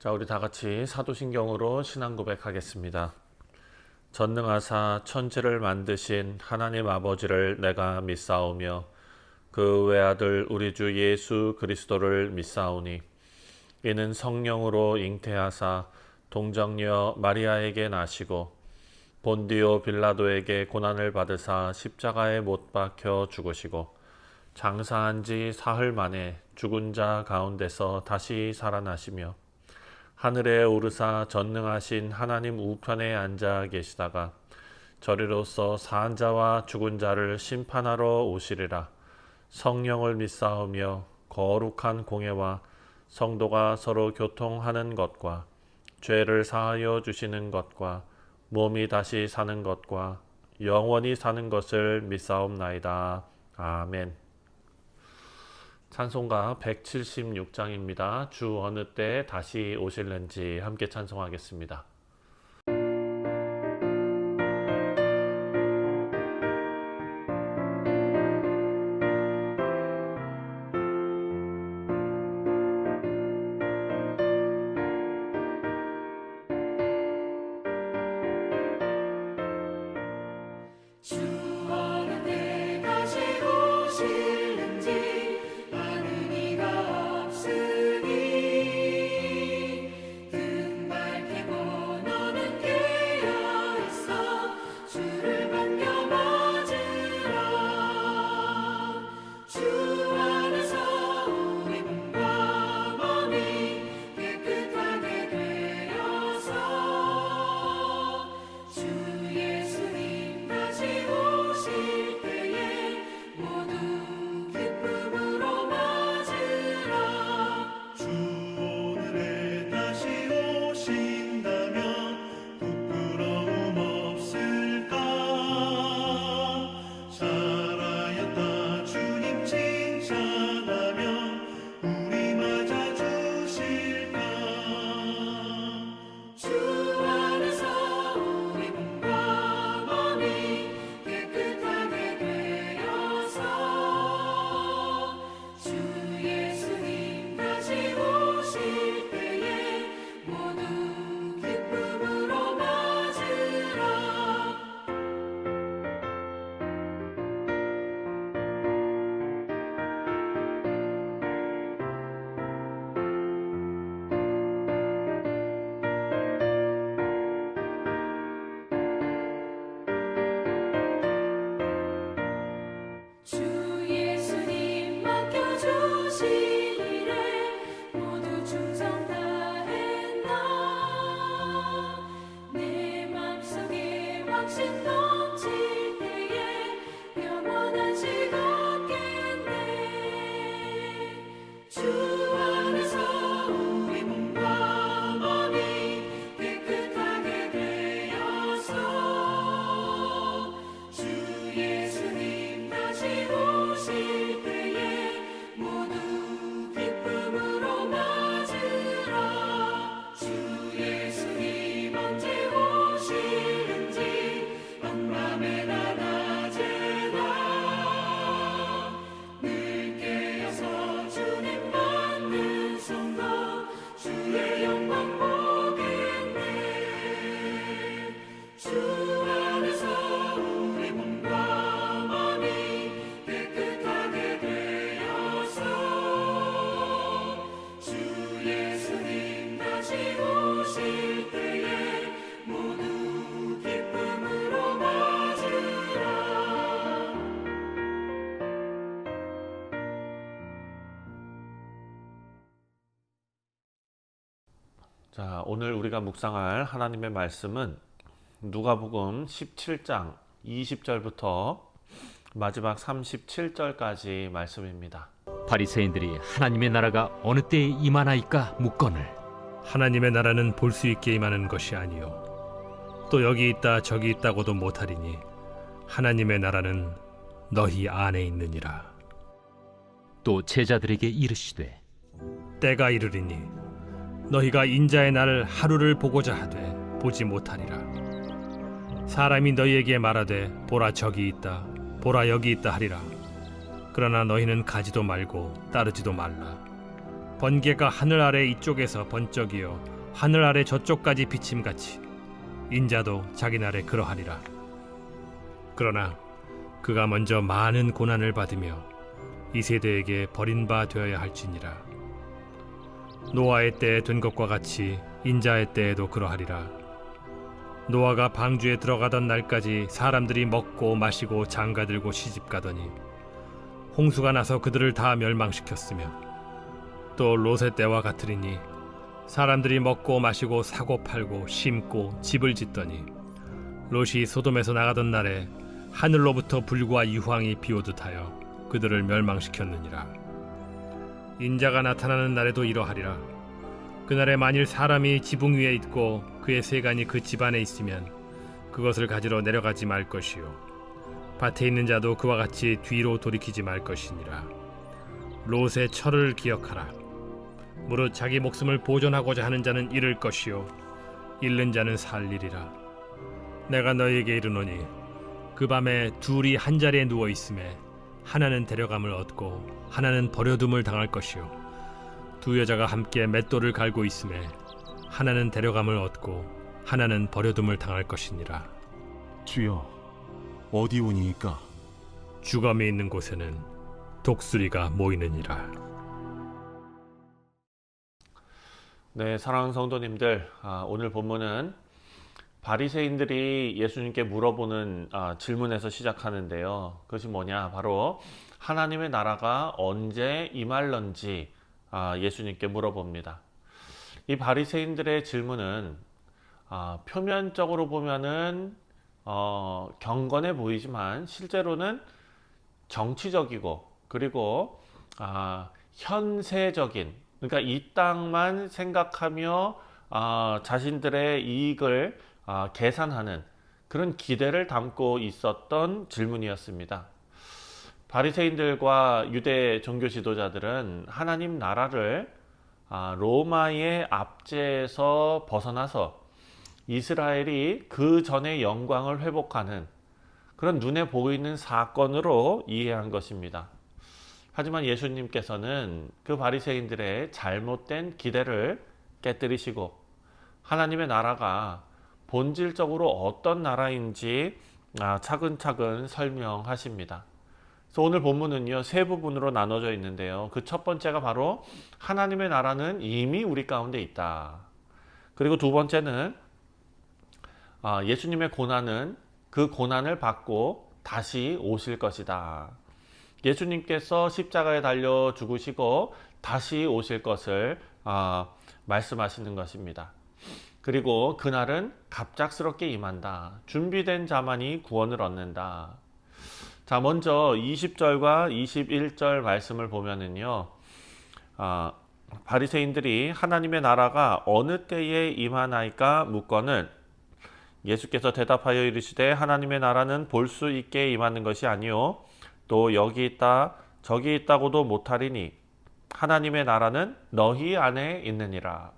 자, 우리 다 같이 사도신경으로 신앙 고백하겠습니다. 전능하사 천지를 만드신 하나님 아버지를 내가 믿사오며 그 외아들 우리 주 예수 그리스도를 믿사오니 이는 성령으로 잉태하사 동정녀 마리아에게 나시고 본디오 빌라도에게 고난을 받으사 십자가에 못 박혀 죽으시고 장사한 지 사흘 만에 죽은 자 가운데서 다시 살아나시며 하늘에 오르사 전능하신 하나님 우편에 앉아 계시다가 저리로서 사한 자와 죽은 자를 심판하러 오시리라. 성령을 믿사오며 거룩한 공예와 성도가 서로 교통하는 것과 죄를 사하여 주시는 것과 몸이 다시 사는 것과 영원히 사는 것을 믿사옵나이다. 아멘. 찬송가 176장입니다. 주 어느 때 다시 오실는지 함께 찬송하겠습니다. 자, 오늘 우리가 묵상할 하나님의 말씀은 누가복음 17장 20절부터 마지막 37절까지 말씀입니다. 바리새인들이 하나님의 나라가 어느 때에 임하나이까 묻거늘 하나님의 나라는 볼 수 있게 임하는 것이 아니요 또 여기 있다 저기 있다고도 못하리니 하나님의 나라는 너희 안에 있느니라. 또 제자들에게 이르시되 때가 이르리니 너희가 인자의 날 하루를 보고자 하되 보지 못하리라. 사람이 너희에게 말하되 보라 저기 있다 보라 여기 있다 하리라. 그러나 너희는 가지도 말고 따르지도 말라. 번개가 하늘 아래 이쪽에서 번쩍이어 하늘 아래 저쪽까지 비침같이 인자도 자기 날에 그러하리라. 그러나 그가 먼저 많은 고난을 받으며 이 세대에게 버린 바 되어야 할지니라. 노아의 때에 된 것과 같이 인자의 때에도 그러하리라. 노아가 방주에 들어가던 날까지 사람들이 먹고 마시고 장가들고 시집가더니 홍수가 나서 그들을 다 멸망시켰으며, 또 롯의 때와 같으리니 사람들이 먹고 마시고 사고 팔고 심고 집을 짓더니 롯이 소돔에서 나가던 날에 하늘로부터 불과 유황이 비오듯하여 그들을 멸망시켰느니라. 인자가 나타나는 날에도 이러하리라. 그날에 만일 사람이 지붕 위에 있고 그의 세간이 그 집 안에 있으면 그것을 가지러 내려가지 말 것이요, 밭에 있는 자도 그와 같이 뒤로 돌이키지 말 것이니라. 롯의 철을 기억하라. 무릇 자기 목숨을 보존하고자 하는 자는 잃을 것이요, 잃는 자는 살리리라. 내가 너희에게 이르노니 그 밤에 둘이 한 자리에 누워 있음에 하나는 데려감을 얻고 하나는 버려둠을 당할 것이요, 두 여자가 함께 맷돌을 갈고 있음에 하나는 데려감을 얻고 하나는 버려둠을 당할 것이니라. 주여, 어디 오니이까? 주검이 있는 곳에는 독수리가 모이느니라. 네, 사랑하는 성도님들, 오늘 본문은 바리새인들이 예수님께 물어보는 질문에서 시작하는데요. 그것이 뭐냐? 바로 하나님의 나라가 언제 임할런지 예수님께 물어봅니다. 이 바리새인들의 질문은 표면적으로 보면은 경건해 보이지만 실제로는 정치적이고, 그리고 현세적인, 그러니까 이 땅만 생각하며 자신들의 이익을 계산하는 그런 기대를 담고 있었던 질문이었습니다. 바리새인들과 유대 종교 지도자들은 하나님 나라를 로마의 압제에서 벗어나서 이스라엘이 그 전의 영광을 회복하는 그런 눈에 보이는 사건으로 이해한 것입니다. 하지만 예수님께서는 그 바리새인들의 잘못된 기대를 깨뜨리시고 하나님의 나라가 본질적으로 어떤 나라인지 차근차근 설명하십니다. 그래서 오늘 본문은요, 세 부분으로 나눠져 있는데요. 그 첫 번째가 바로 하나님의 나라는 이미 우리 가운데 있다. 그리고 두 번째는 예수님의 고난은 그 고난을 받고 다시 오실 것이다. 예수님께서 십자가에 달려 죽으시고 다시 오실 것을 말씀하시는 것입니다. 그리고 그날은 갑작스럽게 임한다. 준비된 자만이 구원을 얻는다. 자, 먼저 20절과 21절 말씀을 보면은요, 바리새인들이 하나님의 나라가 어느 때에 임하나이까 묻거늘 예수께서 대답하여 이르시되 하나님의 나라는 볼 수 있게 임하는 것이 아니요 또 여기 있다 저기 있다고도 못하리니 하나님의 나라는 너희 안에 있느니라.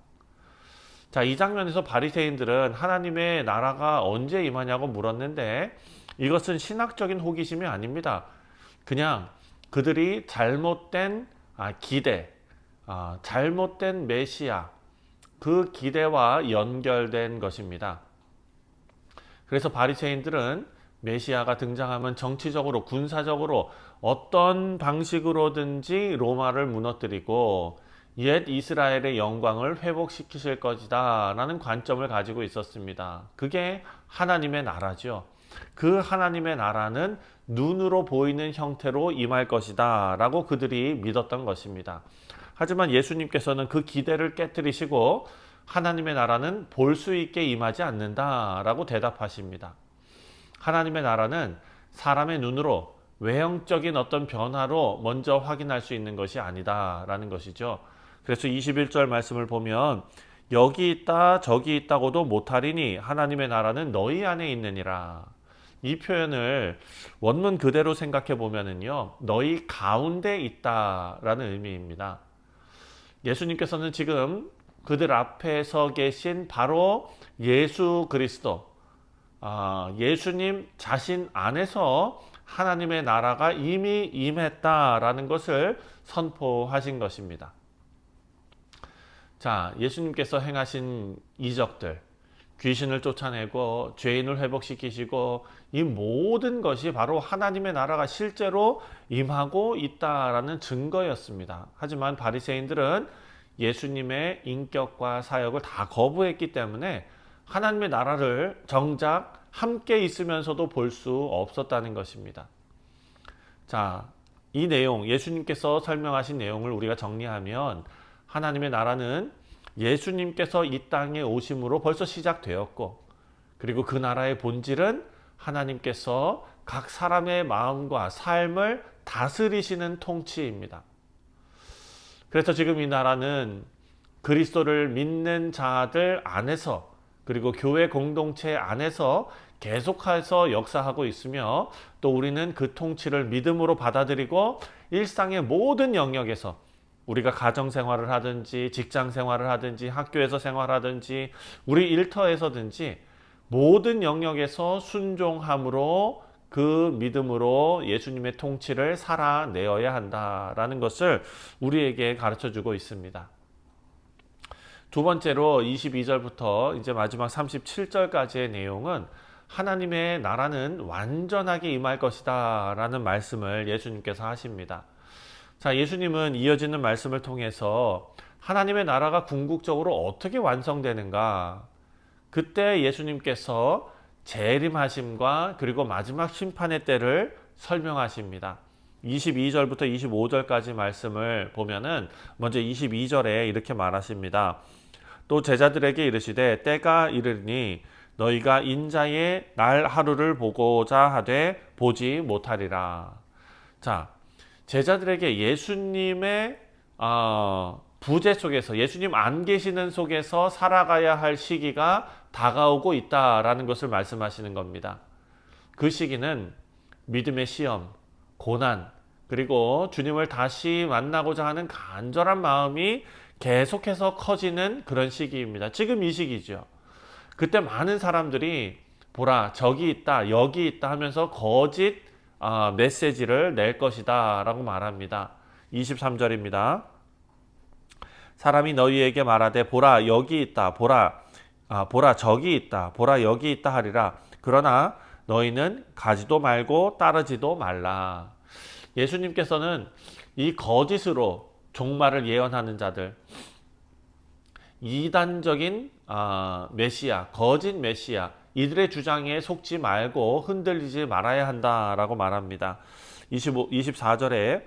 자, 이 장면에서 바리새인들은 하나님의 나라가 언제 임하냐고 물었는데 이것은 신학적인 호기심이 아닙니다. 그냥 그들이 잘못된 기대, 잘못된 메시아, 그 기대와 연결된 것입니다. 그래서 바리새인들은 메시아가 등장하면 정치적으로, 군사적으로 어떤 방식으로든지 로마를 무너뜨리고 옛 이스라엘의 영광을 회복시키실 것이다 라는 관점을 가지고 있었습니다. 그게 하나님의 나라죠. 그 하나님의 나라는 눈으로 보이는 형태로 임할 것이다 라고 그들이 믿었던 것입니다. 하지만 예수님께서는 그 기대를 깨뜨리시고 하나님의 나라는 볼 수 있게 임하지 않는다 라고 대답하십니다. 하나님의 나라는 사람의 눈으로 외형적인 어떤 변화로 먼저 확인할 수 있는 것이 아니다 라는 것이죠. 그래서 21절 말씀을 보면 여기 있다 저기 있다고도 못하리니 하나님의 나라는 너희 안에 있느니라. 이 표현을 원문 그대로 생각해 보면은요, 너희 가운데 있다 라는 의미입니다. 예수님께서는 지금 그들 앞에 서 계신 바로 예수 그리스도, 예수님 자신 안에서 하나님의 나라가 이미 임했다라는 것을 선포하신 것입니다. 자, 예수님께서 행하신 이적들, 귀신을 쫓아내고 죄인을 회복시키시고 이 모든 것이 바로 하나님의 나라가 실제로 임하고 있다라는 증거였습니다. 하지만 바리새인들은 예수님의 인격과 사역을 다 거부했기 때문에 하나님의 나라를 정작 함께 있으면서도 볼 수 없었다는 것입니다. 자, 이 내용, 예수님께서 설명하신 내용을 우리가 정리하면 하나님의 나라는 예수님께서 이 땅에 오심으로 벌써 시작되었고, 그리고 그 나라의 본질은 하나님께서 각 사람의 마음과 삶을 다스리시는 통치입니다. 그래서 지금 이 나라는 그리스도를 믿는 자들 안에서, 그리고 교회 공동체 안에서 계속해서 역사하고 있으며, 또 우리는 그 통치를 믿음으로 받아들이고 일상의 모든 영역에서 우리가 가정생활을 하든지 직장생활을 하든지 학교에서 생활하든지 우리 일터에서든지 모든 영역에서 순종함으로 그 믿음으로 예수님의 통치를 살아내어야 한다라는 것을 우리에게 가르쳐주고 있습니다. 두 번째로 22절부터 이제 마지막 37절까지의 내용은 하나님의 나라는 완전하게 임할 것이다 라는 말씀을 예수님께서 하십니다. 자, 예수님은 이어지는 말씀을 통해서 하나님의 나라가 궁극적으로 어떻게 완성되는가, 그때 예수님께서 재림하심과 그리고 마지막 심판의 때를 설명하십니다. 22절부터 25절까지 말씀을 보면은 먼저 22절에 이렇게 말하십니다. 또 제자들에게 이르시되 때가 이르니 너희가 인자의 날 하루를 보고자 하되 보지 못하리라. 자, 제자들에게 예수님의 부재 속에서, 예수님 안 계시는 속에서 살아가야 할 시기가 다가오고 있다라는 것을 말씀하시는 겁니다. 그 시기는 믿음의 시험, 고난, 그리고 주님을 다시 만나고자 하는 간절한 마음이 계속해서 커지는 그런 시기입니다. 지금 이 시기죠. 그때 많은 사람들이 보라 저기 있다 여기 있다 하면서 거짓 메시지를 낼 것이다 라고 말합니다. 23절입니다. 사람이 너희에게 말하되 보라 여기 있다 보라 저기 있다 보라 여기 있다 하리라. 그러나 너희는 가지도 말고 따르지도 말라. 예수님께서는 이 거짓으로 종말을 예언하는 자들, 이단적인 메시아, 거짓 메시아, 이들의 주장에 속지 말고 흔들리지 말아야 한다라고 말합니다. 24절에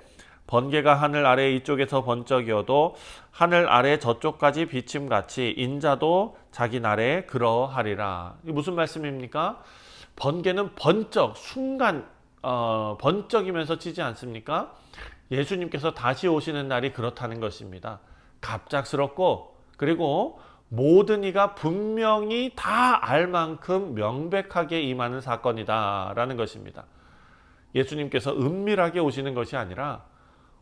번개가 하늘 아래 이쪽에서 번쩍이어도 하늘 아래 저쪽까지 비침같이 인자도 자기 날에 그러하리라. 이게 무슨 말씀입니까? 번개는 번쩍, 순간 번쩍이면서 치지 않습니까? 예수님께서 다시 오시는 날이 그렇다는 것입니다. 갑작스럽고, 그리고 모든 이가 분명히 다 알 만큼 명백하게 임하는 사건이다 라는 것입니다. 예수님께서 은밀하게 오시는 것이 아니라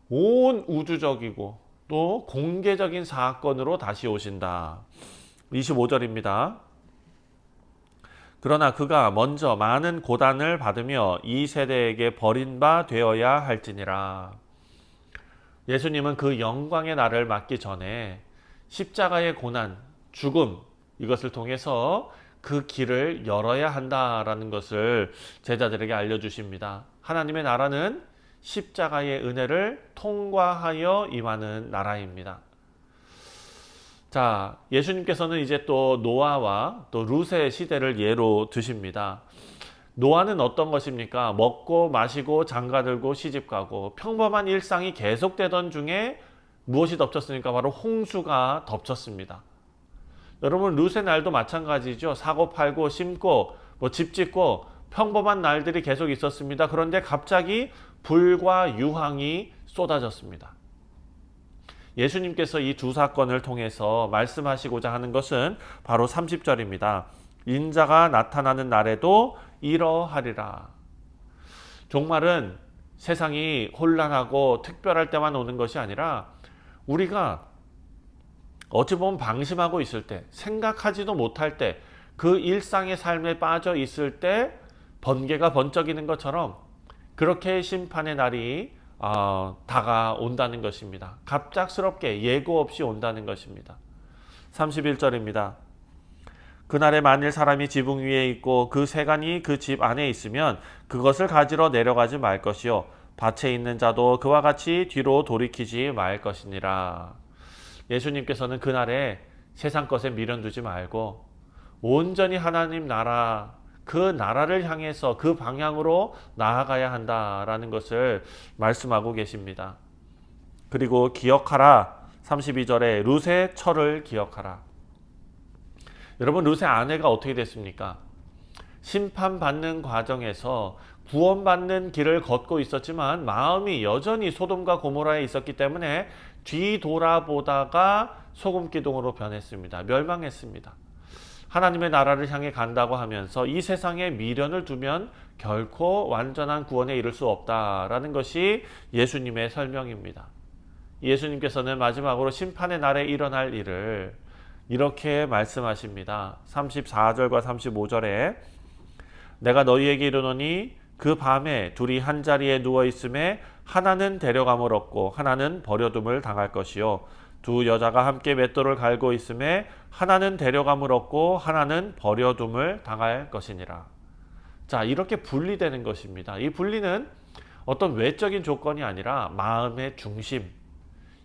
온 우주적이고 또 공개적인 사건으로 다시 오신다. 25절입니다. 그러나 그가 먼저 많은 고난을 받으며 이 세대에게 버린 바 되어야 할지니라. 예수님은 그 영광의 날을 맞기 전에 십자가의 고난, 죽음, 이것을 통해서 그 길을 열어야 한다라는 것을 제자들에게 알려주십니다. 하나님의 나라는 십자가의 은혜를 통과하여 임하는 나라입니다. 자, 예수님께서는 이제 또 노아와 또 룻의 시대를 예로 드십니다. 노아는 어떤 것입니까? 먹고 마시고 장가들고 시집가고 평범한 일상이 계속되던 중에 무엇이 덮쳤습니까? 바로 홍수가 덮쳤습니다. 여러분, 룻의 날도 마찬가지죠. 사고 팔고 심고 집 짓고 평범한 날들이 계속 있었습니다. 그런데 갑자기 불과 유황이 쏟아졌습니다. 예수님께서 이 두 사건을 통해서 말씀하시고자 하는 것은 바로 30절입니다. 인자가 나타나는 날에도 이러하리라. 종말은 세상이 혼란하고 특별할 때만 오는 것이 아니라 우리가 어찌 보면 방심하고 있을 때, 생각하지도 못할 때, 그 일상의 삶에 빠져 있을 때 번개가 번쩍이는 것처럼 그렇게 심판의 날이 다가온다는 것입니다. 갑작스럽게 예고 없이 온다는 것입니다. 31절입니다. 그날에 만일 사람이 지붕 위에 있고 그 세간이 그 집 안에 있으면 그것을 가지러 내려가지 말 것이요 밭에 있는 자도 그와 같이 뒤로 돌이키지 말 것이니라. 예수님께서는 그날에 세상 것에 미련 두지 말고 온전히 하나님 나라, 그 나라를 향해서 그 방향으로 나아가야 한다라는 것을 말씀하고 계십니다. 그리고 기억하라. 32절에 룻의 철을 기억하라. 여러분, 룻의 아내가 어떻게 됐습니까? 심판받는 과정에서 구원받는 길을 걷고 있었지만 마음이 여전히 소돔과 고모라에 있었기 때문에 뒤돌아보다가 소금기둥으로 변했습니다. 멸망했습니다. 하나님의 나라를 향해 간다고 하면서 이 세상에 미련을 두면 결코 완전한 구원에 이를 수 없다라는 것이 예수님의 설명입니다. 예수님께서는 마지막으로 심판의 날에 일어날 일을 이렇게 말씀하십니다. 34절과 35절에 내가 너희에게 이르노니 그 밤에 둘이 한 자리에 누워 있음에 하나는 데려감을 얻고 하나는 버려둠을 당할 것이요 두 여자가 함께 맷돌을 갈고 있음에 하나는 데려감을 얻고 하나는 버려둠을 당할 것이니라. 자, 이렇게 분리되는 것입니다. 이 분리는 어떤 외적인 조건이 아니라 마음의 중심,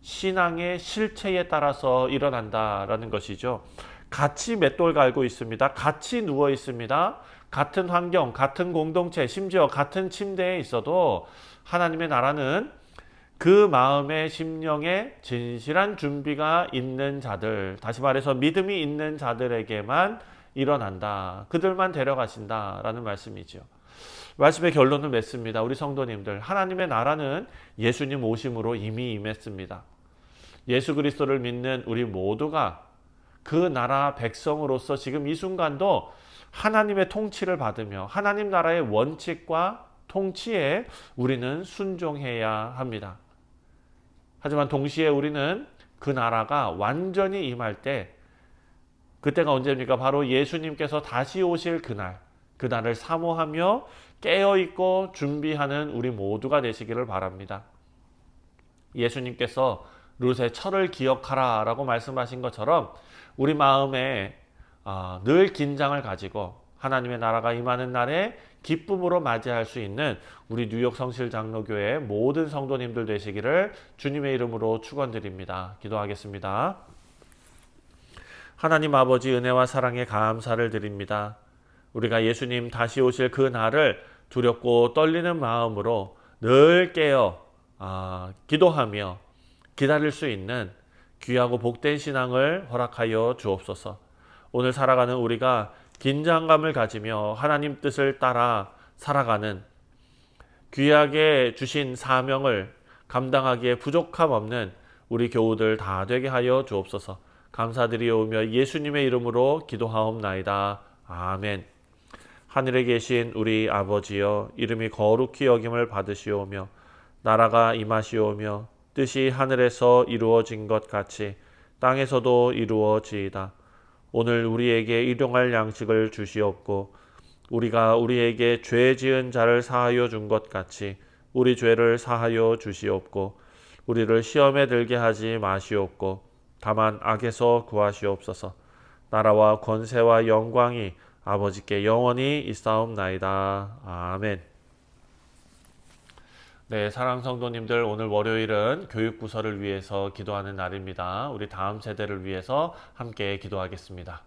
신앙의 실체에 따라서 일어난다라는 것이죠. 같이 맷돌 갈고 있습니다. 같이 누워 있습니다. 같은 환경, 같은 공동체, 심지어 같은 침대에 있어도 하나님의 나라는 그 마음의 심령에 진실한 준비가 있는 자들, 다시 말해서 믿음이 있는 자들에게만 일어난다. 그들만 데려가신다라는 말씀이죠. 말씀의 결론은 맺습니다. 우리 성도님들, 하나님의 나라는 예수님 오심으로 이미 임했습니다. 예수 그리스도를 믿는 우리 모두가 그 나라 백성으로서 지금 이 순간도 하나님의 통치를 받으며 하나님 나라의 원칙과 통치에 우리는 순종해야 합니다. 하지만 동시에 우리는 그 나라가 완전히 임할 때, 그때가 언제입니까? 바로 예수님께서 다시 오실 그날, 그날을 사모하며 깨어있고 준비하는 우리 모두가 되시기를 바랍니다. 예수님께서 룻의 철을 기억하라 라고 말씀하신 것처럼 우리 마음에 늘 긴장을 가지고 하나님의 나라가 임하는 날에 기쁨으로 맞이할 수 있는 우리 뉴욕 성실장로교회 모든 성도님들 되시기를 주님의 이름으로 축원드립니다. 기도하겠습니다. 하나님 아버지, 은혜와 사랑에 감사를 드립니다. 우리가 예수님 다시 오실 그 날을 두렵고 떨리는 마음으로 늘 깨어 기도하며 기다릴 수 있는 귀하고 복된 신앙을 허락하여 주옵소서. 오늘 살아가는 우리가 긴장감을 가지며 하나님 뜻을 따라 살아가는, 귀하게 주신 사명을 감당하기에 부족함 없는 우리 교우들 다 되게 하여 주옵소서. 감사드리오며 예수님의 이름으로 기도하옵나이다. 아멘. 하늘에 계신 우리 아버지여, 이름이 거룩히 여김을 받으시오며 나라가 임하시오며 뜻이 하늘에서 이루어진 것 같이 땅에서도 이루어지이다. 오늘 우리에게 일용할 양식을 주시옵고 우리가 우리에게 죄 지은 자를 사하여 준 것 같이 우리 죄를 사하여 주시옵고 우리를 시험에 들게 하지 마시옵고 다만 악에서 구하시옵소서. 나라와 권세와 영광이 아버지께 영원히 있사옵나이다. 아멘. 네, 사랑 성도님들, 오늘 월요일은 교육부서를 위해서 기도하는 날입니다. 우리 다음 세대를 위해서 함께 기도하겠습니다.